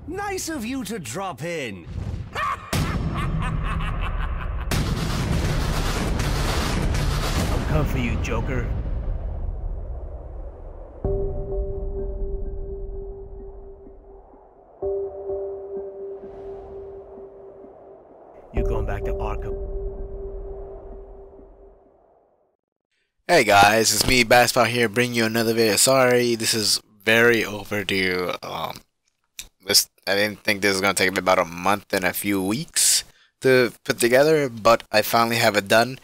Nice of you to drop in. I'm coming for you, Joker. You're going back to Arkham. Hey guys, it's me, Espada here, bringing you another video. Sorry, this is very overdue. I didn't think this was gonna take me about a month and a few weeks to put together, but I finally have it done.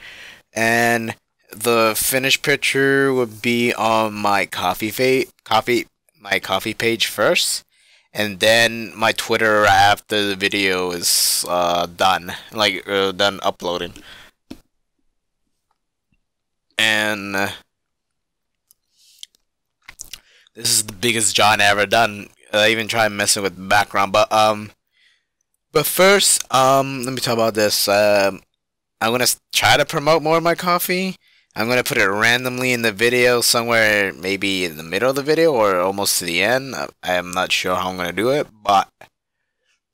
And the finished picture would be on my coffee page first, and then my Twitter after the video is done, done uploading. And this is the biggest John ever done. I even tried messing with the background, but first, let me talk about this. I'm gonna try to promote more of my coffee. I'm gonna put it randomly in the video, somewhere maybe in the middle of the video or almost to the end. I am not sure how I'm gonna do it, but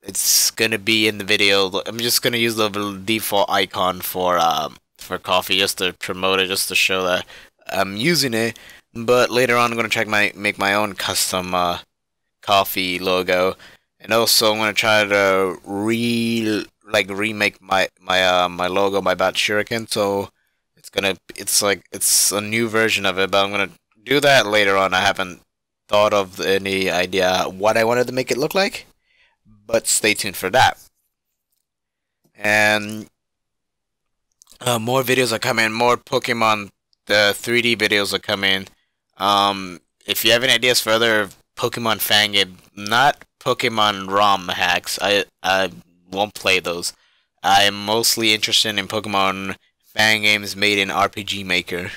it's gonna be in the video. I'm just gonna use the default icon for coffee just to promote it, just to show that I'm using it. But later on, I'm gonna make my own custom coffee logo, and also I'm gonna try to remake my logo, my bat shuriken. So it's a new version of it, but I'm gonna do that later on. I haven't thought of any idea what I wanted to make it look like, but stay tuned for that. And more videos are coming, more Pokemon the 3D videos are coming. If you have any ideas for other Pokemon fan game, not Pokemon ROM hacks, I won't play those. I am mostly interested in Pokemon fan games made in RPG Maker.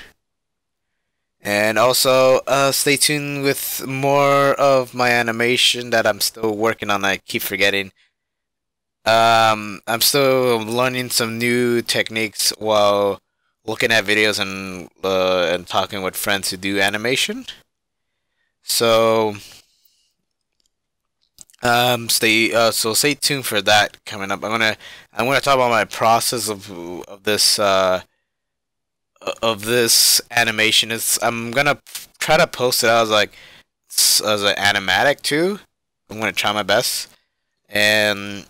And also, stay tuned with more of my animation that I'm still working on. I keep forgetting. I'm still learning some new techniques while looking at videos and talking with friends who do animation. So stay tuned for that coming up. I'm gonna talk about my process of this animation. I'm gonna try to post it as as an animatic too. I'm gonna try my best, and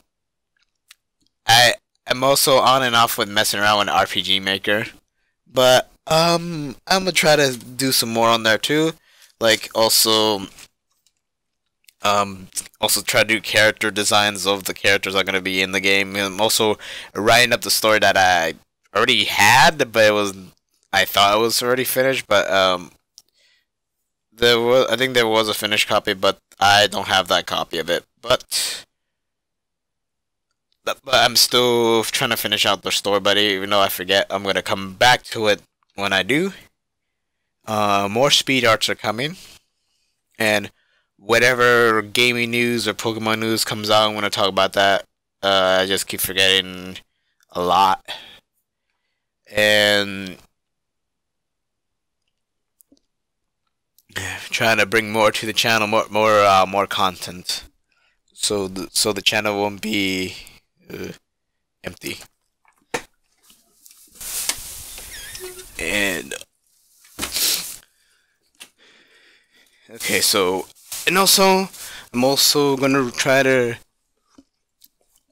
I'm also on and off with messing around with RPG Maker, but I'm gonna try to do some more on there too. Also try to do character designs of the characters that are gonna be in the game. And I'm also writing up the story that I already had, but I thought it was already finished. But I think there was a finished copy, but I don't have that copy of it. But I'm still trying to finish out the story, but even though I forget, I'm gonna come back to it when I do. More speed arts are coming, and whatever gaming news or Pokemon news comes out, I'm gonna talk about that. I just keep forgetting a lot, and trying to bring more to the channel, more content, so the channel won't be empty. And okay, and also I'm also gonna try to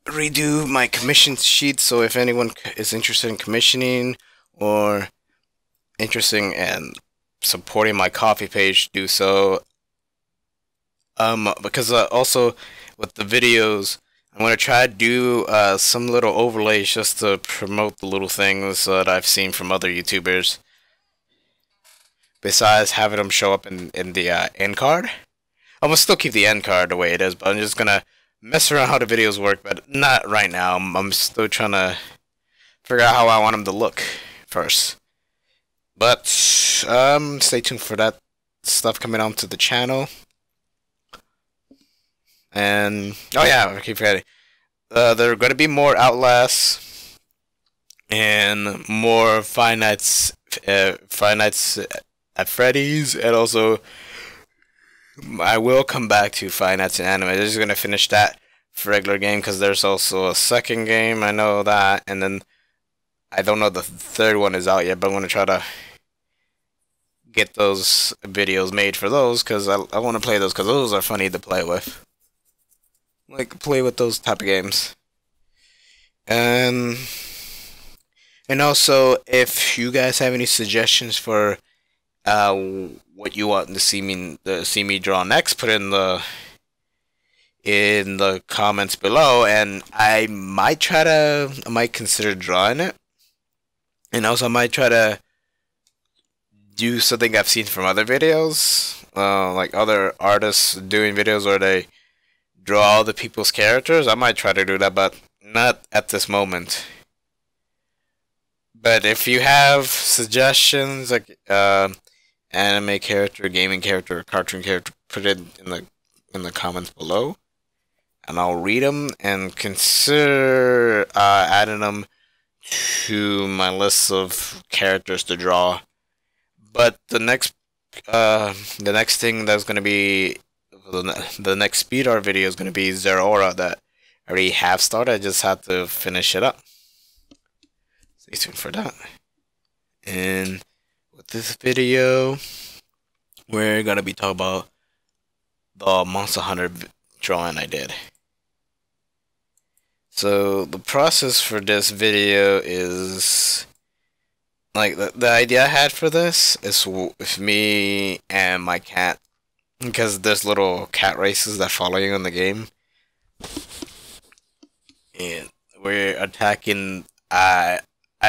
redo my commission sheet. So if anyone is interested in commissioning or interested in supporting my coffee page, do so. Because also with the videos, I'm gonna try to do some little overlays just to promote the little things that I've seen from other YouTubers. Besides having them show up in the end card, I'm gonna still keep the end card the way it is, but I'm just gonna mess around how the videos work, but not right now. I'm still trying to figure out how I want them to look first. But stay tuned for that stuff coming onto the channel. And oh yeah, I keep forgetting. There are going to be more Outlasts and more Five Nights at Freddy's, and also I will come back to Five Nights in Anime. I'm just gonna finish that for regular game because there's also a second game. I know that, and then I don't know the third one is out yet, but I'm gonna try to get those videos made for those because I want to play those because those are funny to play with. Like play with those type of games. And also if you guys have any suggestions for what you want to see me draw next, put it in the comments below, and I might consider drawing it, and also I might try to do something I've seen from other videos, like other artists doing videos where they draw all the people's characters. I might try to do that, but not at this moment. But if you have suggestions, like anime character, gaming character, cartoon character, put it in the comments below, and I'll read them and consider adding them to my list of characters to draw. But the next thing that's gonna be the next speed art video is gonna be Zeraora that I already have started. I just have to finish it up. Stay tuned for that. And with this video, we're gonna be talking about the Monster Hunter drawing I did. So the process for this video is like the idea I had for this is with me and my cat, because there's little cat races that follow you in the game, and we're attacking. I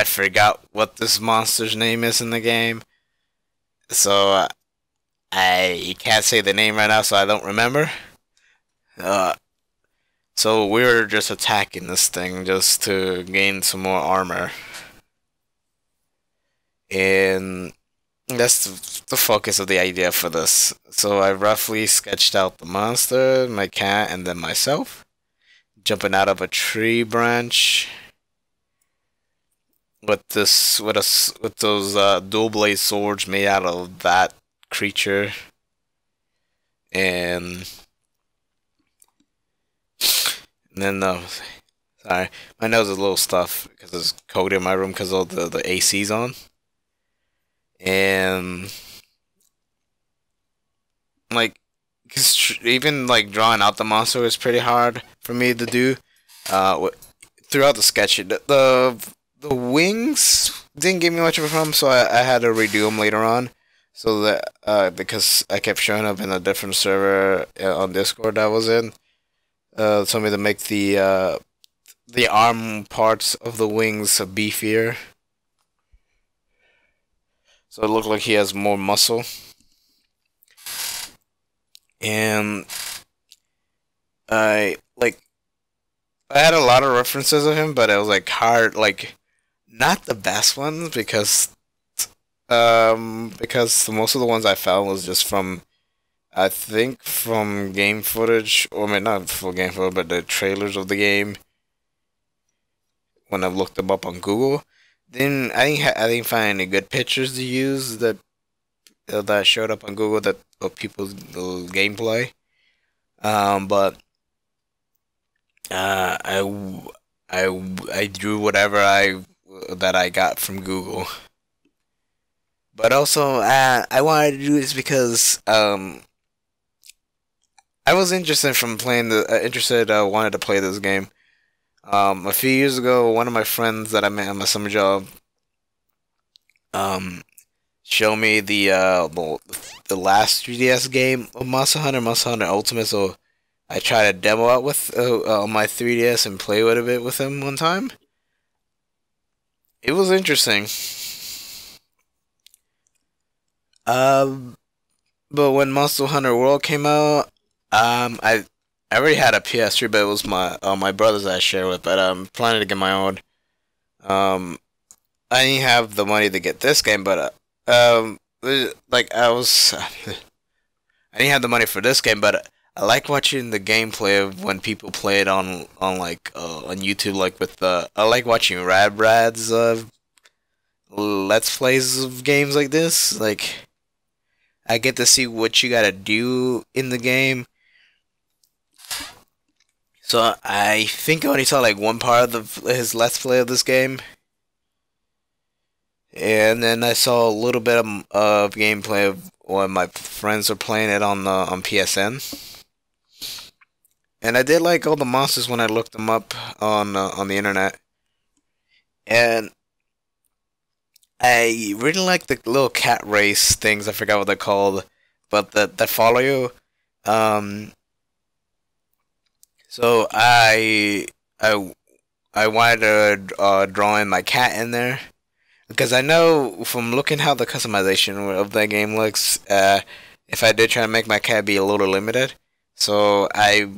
forgot what this monster's name is in the game, so I can't say the name right now, so I don't remember. So we're just attacking this thing just to gain some more armor. And that's the focus of the idea for this. So I roughly sketched out the monster, my cat, and then myself jumping out of a tree branch with those dual blade swords made out of that creature. And then sorry, my nose is a little stuffed because it's cold in my room because of the AC's on. And like, cause even like drawing out the monster was pretty hard for me to do. Throughout the sketch, the wings didn't give me much of a problem, so I had to redo them later on. So that because I kept showing up in a different server on Discord I was in, told me to make the arm parts of the wings beefier. So it looked like he has more muscle. And I had a lot of references of him, but it was like hard, like not the best ones because most of the ones I found was just from, I think, from game footage, or I mean not full game footage, but the trailers of the game when I looked them up on Google. Then I didn't find any good pictures to use that showed up on Google that of people's gameplay. But I drew whatever that I got from Google. But also I wanted to do this because I was interested from playing wanted to play this game. A few years ago, one of my friends that I met at my summer job, showed me the last 3DS game of Monster Hunter Ultimate. So I tried to demo out with on my 3DS and play with a bit with him one time. It was interesting. But when Monster Hunter World came out, I already had a PS3, but it was my brother's I share with. But I'm planning to get my own. I didn't have the money to get this game, but like I didn't have the money for this game, but I like watching the gameplay of when people play it on YouTube, like with I like watching Brad's Let's Plays of games like this. Like I get to see what you gotta do in the game. So I think I only saw like one part of his Let's Play of this game. And then I saw a little bit of gameplay of when my friends are playing it on PSN. And I did like all the monsters when I looked them up on the internet. And I really like the little cat race things. I forgot what they're called, but that follow you. Um, so I wanted to draw in my cat in there because I know from looking how the customization of that game looks, if I did try to make my cat be a little limited, so I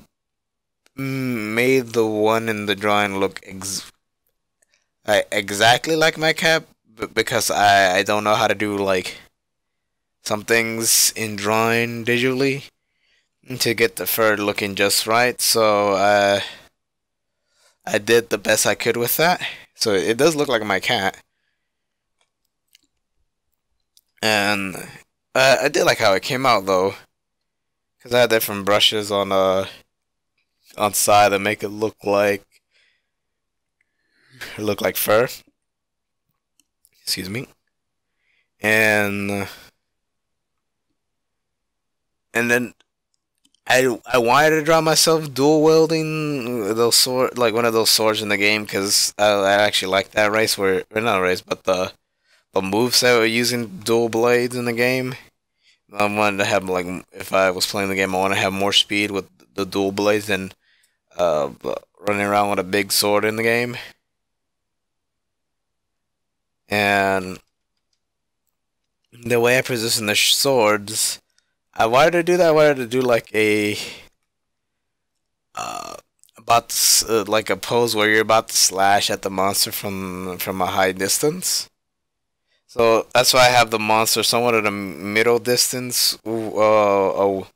made the one in the drawing look exactly like my cat, because I don't know how to do like some things in drawing digitally to get the fur looking just right. So I did the best I could with that. So it does look like my cat, and I did like how it came out though, because I had different brushes on side to make it look like fur. Excuse me. And then I wanted to draw myself dual wielding those sword, like one of those swords in the game, because I actually like that race where, or not race, but the moves that were using dual blades in the game. I wanted to have, like, if I was playing the game, I want to have more speed with the dual blades than running around with a big sword in the game. And the way I position the swords, I wanted to do that. I wanted to do like a like a pose where you're about to slash at the monster from a high distance. So that's why I have the monster somewhat at a middle distance. Also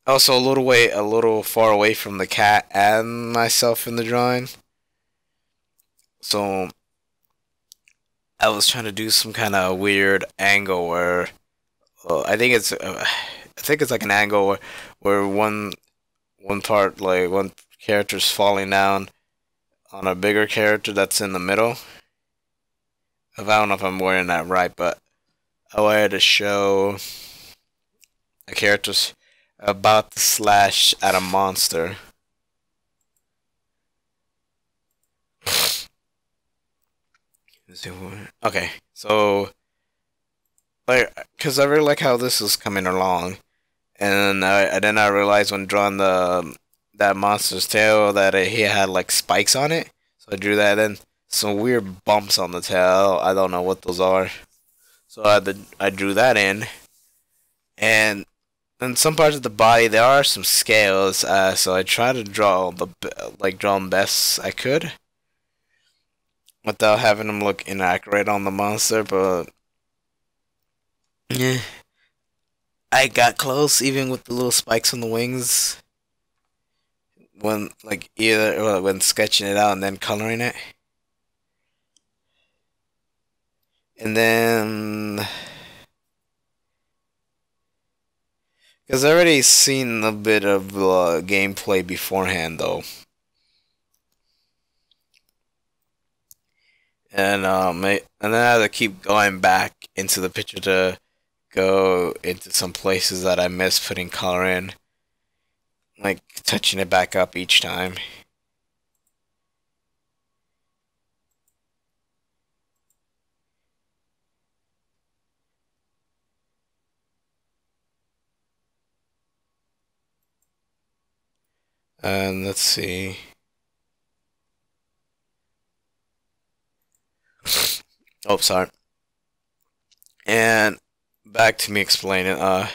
a little far away from the cat and myself in the drawing. So I was trying to do some kind of weird angle where I think it's like an angle where one part, like one character's falling down on a bigger character that's in the middle. I don't know if I'm wording that right, but I wanted to show a character's about to slash at a monster. Okay, so like, cause I really like how this is coming along, and then I realized when drawing that monster's tail that he had like spikes on it, so I drew that in. Some weird bumps on the tail. I don't know what those are, so I drew that in, and in some parts of the body there are some scales. So I try to draw draw them best I could, without having them look inaccurate on the monster, but yeah, I got close even with the little spikes on the wings when when sketching it out and then coloring it. And then, because I already seen a bit of gameplay beforehand though. And then I had to keep going back into the picture to go into some places that I missed putting color in, like touching it back up each time. And let's see. Oh, sorry. And back to me explaining. I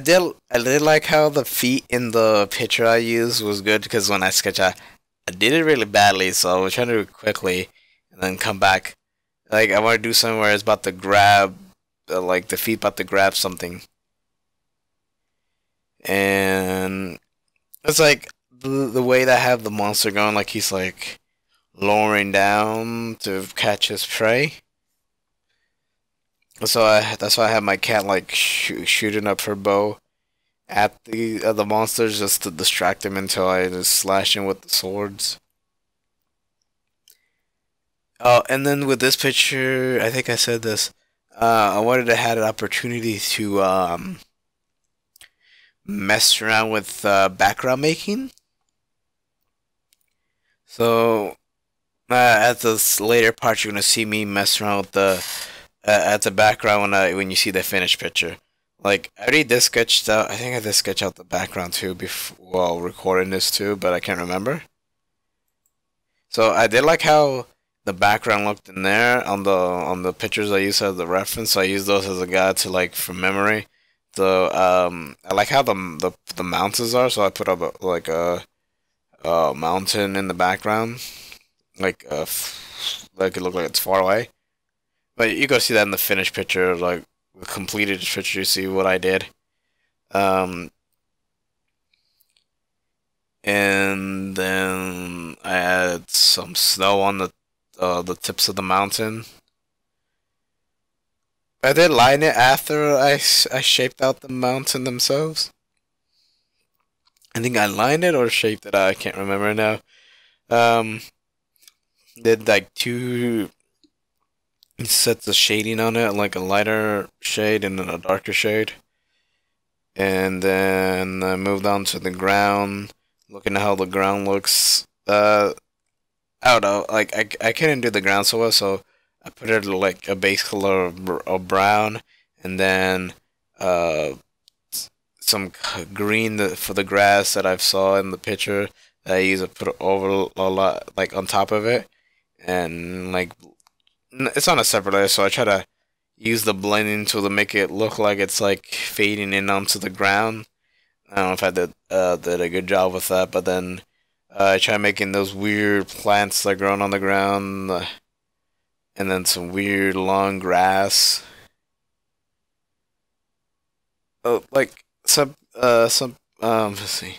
did like how the feet in the picture I used was good, because when I sketch, I did it really badly, so I was trying to do it quickly and then come back. Like, I want to do something where it's about to grab, like the feet about to grab something, and it's like the way that I have the monster going, like he's like lowering down to catch his prey. That's why I have my cat like shooting up her bow at the monsters just to distract them until I just slash him with the swords. Oh, and then with this picture, I think I said this. I wanted to have an opportunity to mess around with background making. So at this later part, you're gonna see me mess around with the at the background when you see the finished picture. Like I already did sketched out. I think I did sketch out the background too before while recording this too, but I can't remember. So I did like how the background looked in there on the pictures I used as the reference. So I used those as a guide to like from memory. So I like how the mountains are. So I put up a mountain in the background, like like it looked like it's far away. But you go see that in the finished picture, like the completed picture. You see what I did. Um, and then I added some snow on the tips of the mountain. I did line it after I shaped out the mountain themselves. I think I lined it or shaped it out. I can't remember now. Um, did like two sets of shading on it, like a lighter shade and then a darker shade. And then I moved on to the ground, looking at how the ground looks. I don't know, like I couldn't do the ground so well, so I put it like a base color of brown, and then uh some green for the grass that I saw in the picture that I used to put over a lot like on top of it, and like it's on a separate layer, so I try to use the blending tool to make it look like it's like fading in onto the ground. I don't know if I did a good job with that, but then I try making those weird plants that growing on the ground, and then some weird long grass. Oh, like let's see.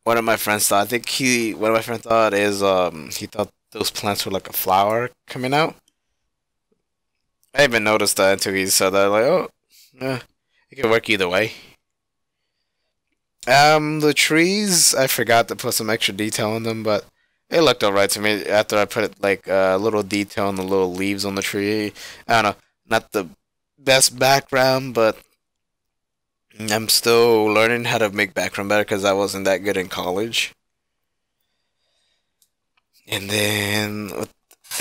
One of my friends thought. I think he one of my friends thought is he thought those plants were like a flower coming out. I didn't even noticed that until he said that. Like, oh, yeah, it could work either way. The trees, I forgot to put some extra detail on them, but it looked alright to me after I put it like a little detail on the little leaves on the tree. I don't know, not the best background, but I'm still learning how to make background better because I wasn't that good in college. And then,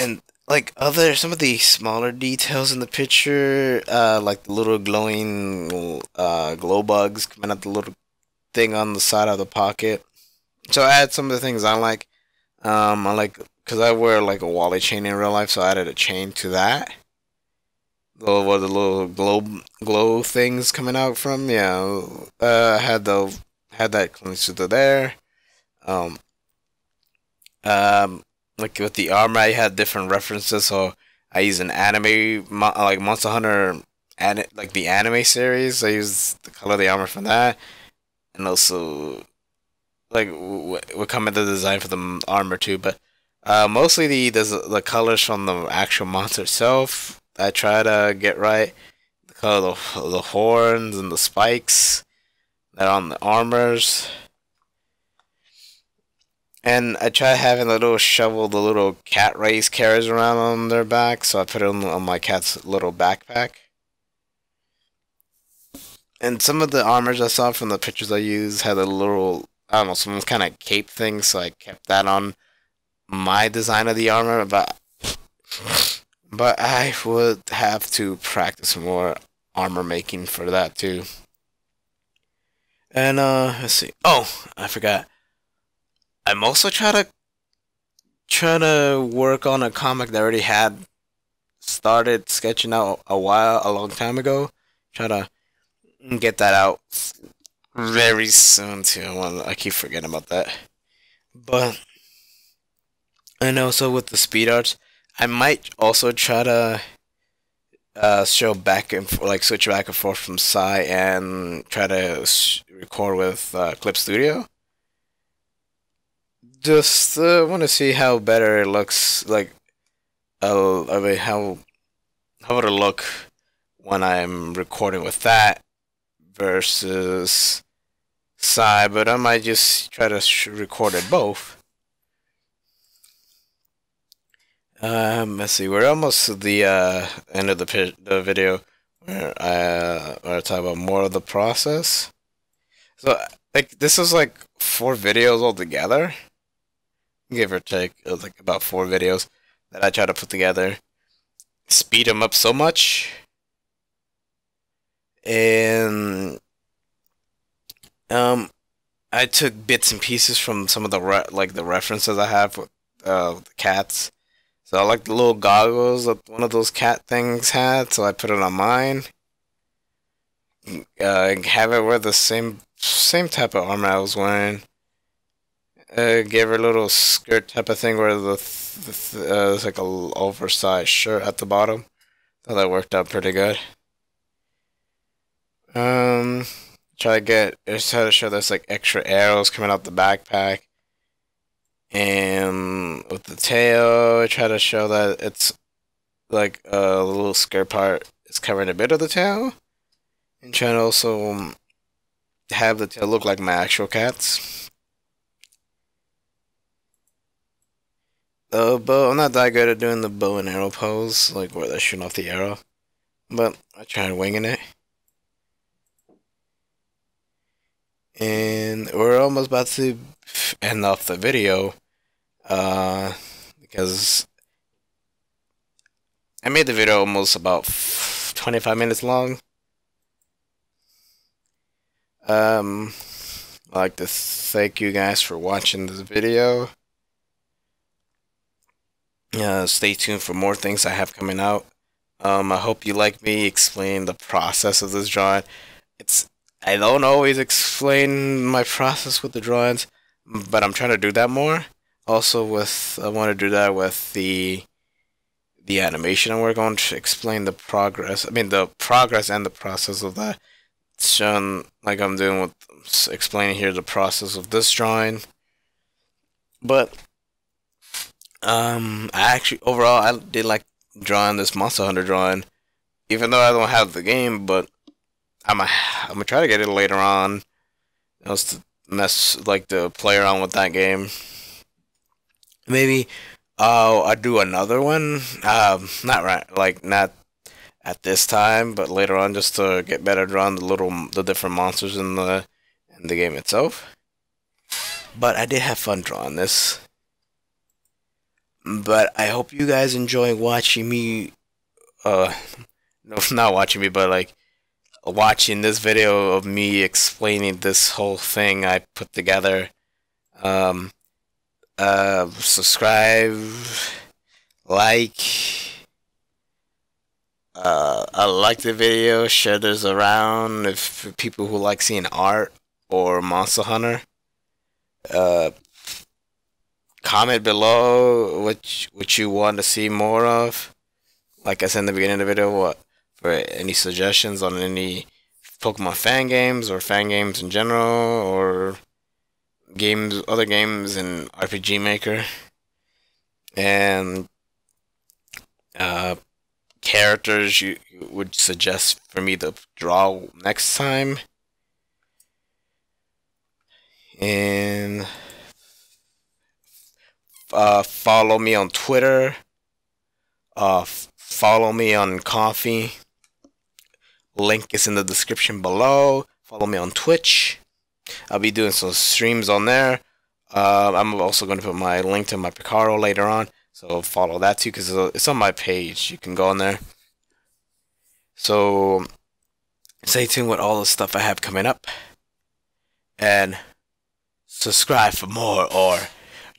and like other some of the smaller details in the picture, like the little glowing glow bugs coming out the little thing on the side of the pocket. So I add some of the things I like. I like because I wear like a wallet chain in real life, so I added a chain to that. The little glow things coming out from? Yeah, had that cleanser to there. Um, like with the armor, I had different references, so I use an anime like Monster Hunter, like the anime series. I use the color of the armor from that, and also like what come in the design for the armor too, but mostly the colors from the actual monster itself. I try to get right the color of the horns and the spikes that are on the armors, and I try having the little shovel the little cat race carries around on their back, so I put it on my cat's little backpack. And some of the armors I saw from the pictures I used had a little, I don't know, some kind of cape thing, so I kept that on my design of the armor, but I would have to practice more armor making for that too. And let's see. Oh, I forgot. I'm also trying to work on a comic that I already had started sketching out a long time ago. Try to get that out very soon too. I keep forgetting about that. But and also with the speed arts, I might also try to show back and like switch back and forth from Psy and try to record with Clip Studio. Just want to see how better it looks. Like, I mean, how would it look when I'm recording with that versus side, but I might just try to record it both. Let's see, we're almost to the end of the video where I talk about more of the process. So, like, this is like 4 videos altogether, give or take. It was like about 4 videos that I try to put together, speed them up so much, and I took bits and pieces from some of the the references I have with the cats. So I like the little goggles that one of those cat things had, so I put it on mine. Have it wear the same type of armor I was wearing. Gave her a little skirt type of thing where it's like a oversized shirt at the bottom. So that worked out pretty good. Try to show there's like extra arrows coming out the backpack. And with the tail, I try to show that it's like a little skirt part is covering a bit of the tail. And trying to also have the tail look like my actual cat's. The bow, I'm not that good at doing the bow and arrow pose, like where they're shooting off the arrow. But I tried winging it. And we're almost about to end off the video. Because I made the video almost about 25 minutes long. I'd like to thank you guys for watching this video. Stay tuned for more things I have coming out. I hope you like me explain the process of this drawing. I don't always explain my process with the drawings, but I'm trying to do that more. Also, I want to do that with the animation, and we're going to explain the progress. I mean, the progress and the process of that. It's shown like I'm doing with explaining here the process of this drawing. But I actually overall I did like drawing this Monster Hunter drawing, even though I don't have the game. But I'm gonna try to get it later on. Just to play around with that game. Maybe I'll do another one. Not at this time, but later on, just to get better drawing the different monsters in the game itself. But I did have fun drawing this. But I hope you guys enjoy watching me. No, not watching me, but like watching this video of me explaining this whole thing I put together. Subscribe, like, like the video, share this around if people who like seeing art or Monster Hunter. Comment below what you want to see more of. Like I said in the beginning of the video, for any suggestions on any Pokemon fan games or fan games in general, or other games in RPG Maker, and characters you would suggest for me to draw next time. And follow me on Twitter. Follow me on Coffee. Link is in the description below. Follow me on Twitch. I'll be doing some streams on there. I'm also going to put my link to my Picaro later on, so follow that too, because it's on my page. You can go on there. So stay tuned with all the stuff I have coming up, and subscribe for more, or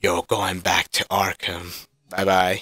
you're going back to Arkham. Bye bye.